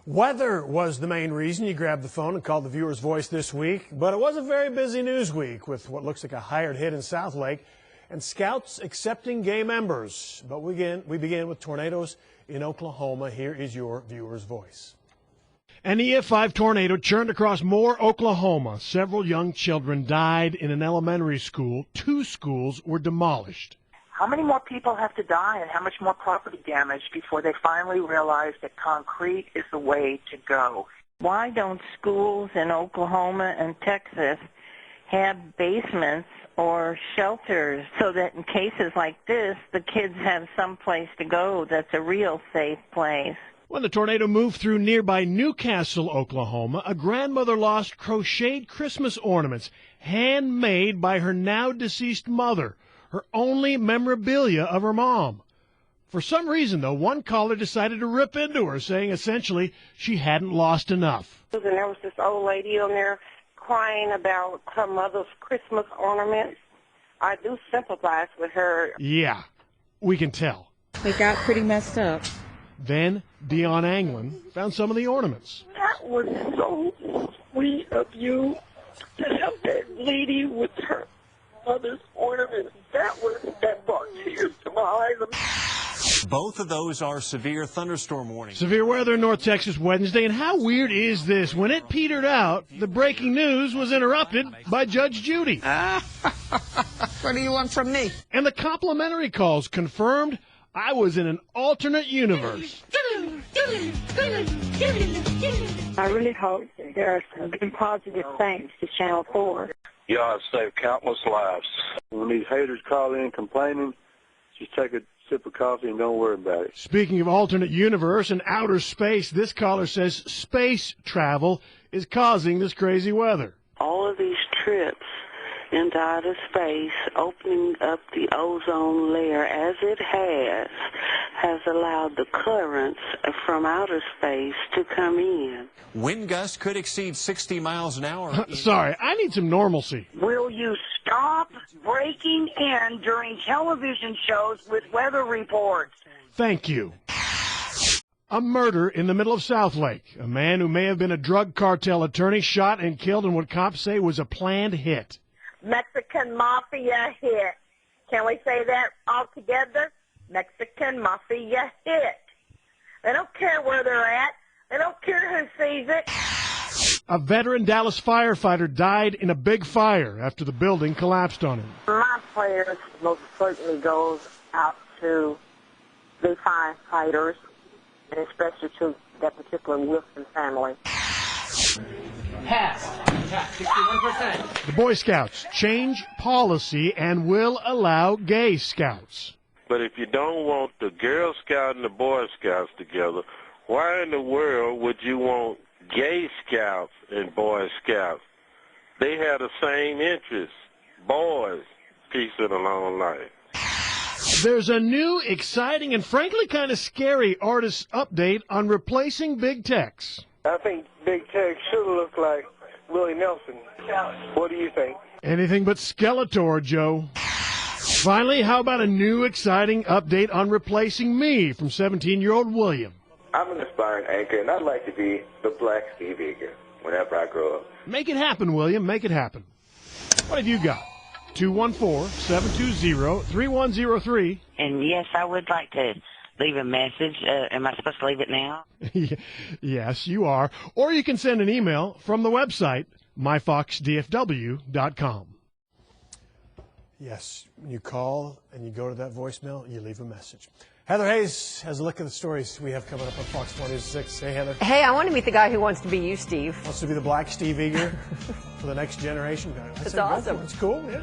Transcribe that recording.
Weather was the main reason you grabbed the phone and called the viewer's voice this week, but it was a very busy news week with what looks like a hired hit in Southlake and scouts accepting gay members. But we begin with tornadoes in Oklahoma. Here is your viewer's voice. An EF5 tornado churned across Moore, Oklahoma. Several young children died in an elementary school. 2 schools were demolished. How many more people have to die and how much more property damage before they finally realize that concrete is the way to go? Why don't schools in Oklahoma and Texas have basements or shelters so that in cases like this, the kids have some place to go that's a real safe place? When the tornado moved through nearby Newcastle, Oklahoma, a grandmother lost crocheted Christmas ornaments handmade by her now deceased mother, her only memorabilia of her mom. For some reason, though, one caller decided to rip into her, saying essentially she hadn't lost enough. And there was this old lady on there crying about her mother's Christmas ornaments. I do sympathize with her. Yeah, we can tell. They got pretty messed up. Then Dion Anglin found some of the ornaments. That was so sweet of you to help that lady with her mother's ornaments. That brought tears to my eyes. Both of those are severe thunderstorm warnings. Severe weather in North Texas Wednesday, and how weird is this? When it petered out, the breaking news was interrupted by Judge Judy. What do you want from me? And the complimentary calls confirmed I was in an alternate universe. I really hope there are some good positive things to Channel 4. Y'all have saved countless lives. When these haters call in complaining, just take a sip of coffee and don't worry about it. Speaking of alternate universe and outer space, this caller says space travel is causing this crazy weather. All of these trips into outer space, opening up the ozone layer as it has allowed the currents from outer space to come in. Wind gusts could exceed 60 miles an hour. Sorry, I need some normalcy. Will you stop breaking in during television shows with weather reports? Thank you. A murder in the middle of Southlake. A man who may have been a drug cartel attorney shot and killed in what cops say was a planned hit. Mexican Mafia hit. Can we say that all together? Mexican Mafia hit. They don't care where they're at. They don't care who sees it. A veteran Dallas firefighter died in a big fire after the building collapsed on him. My prayers most certainly goes out to the firefighters, and especially to that particular Wilson family. Passed. 61%. The Boy Scouts change policy and will allow gay scouts. But if you don't want the Girl Scout and the Boy Scouts together, why in the world would you want gay scouts and Boy Scouts? They have the same interests. Boys, peace and a long life. There's a new, exciting, and frankly kind of scary artist update on replacing big techs. I think Big Tech should look like Willie Nelson. What do you think? Anything but Skeletor, Joe. Finally, how about a new, exciting update on replacing me from 17-year-old William? I'm an aspiring anchor, and I'd like to be the Black Steve Eager whenever I grow up. Make it happen, William. Make it happen. What have you got? 214-720-3103. And yes, I would like to leave a message. Am I supposed to leave it now? Yes, you are. Or you can send an email from the website, myfoxdfw.com. Yes, when you call and you go to that voicemail, you leave a message. Heather Hayes has a look at the stories we have coming up on Fox 46. Hey, Heather. Hey, I want to meet the guy who wants to be you, Steve. Wants to be the Black Steve Eager for the next generation. That's awesome. It's cool, yeah.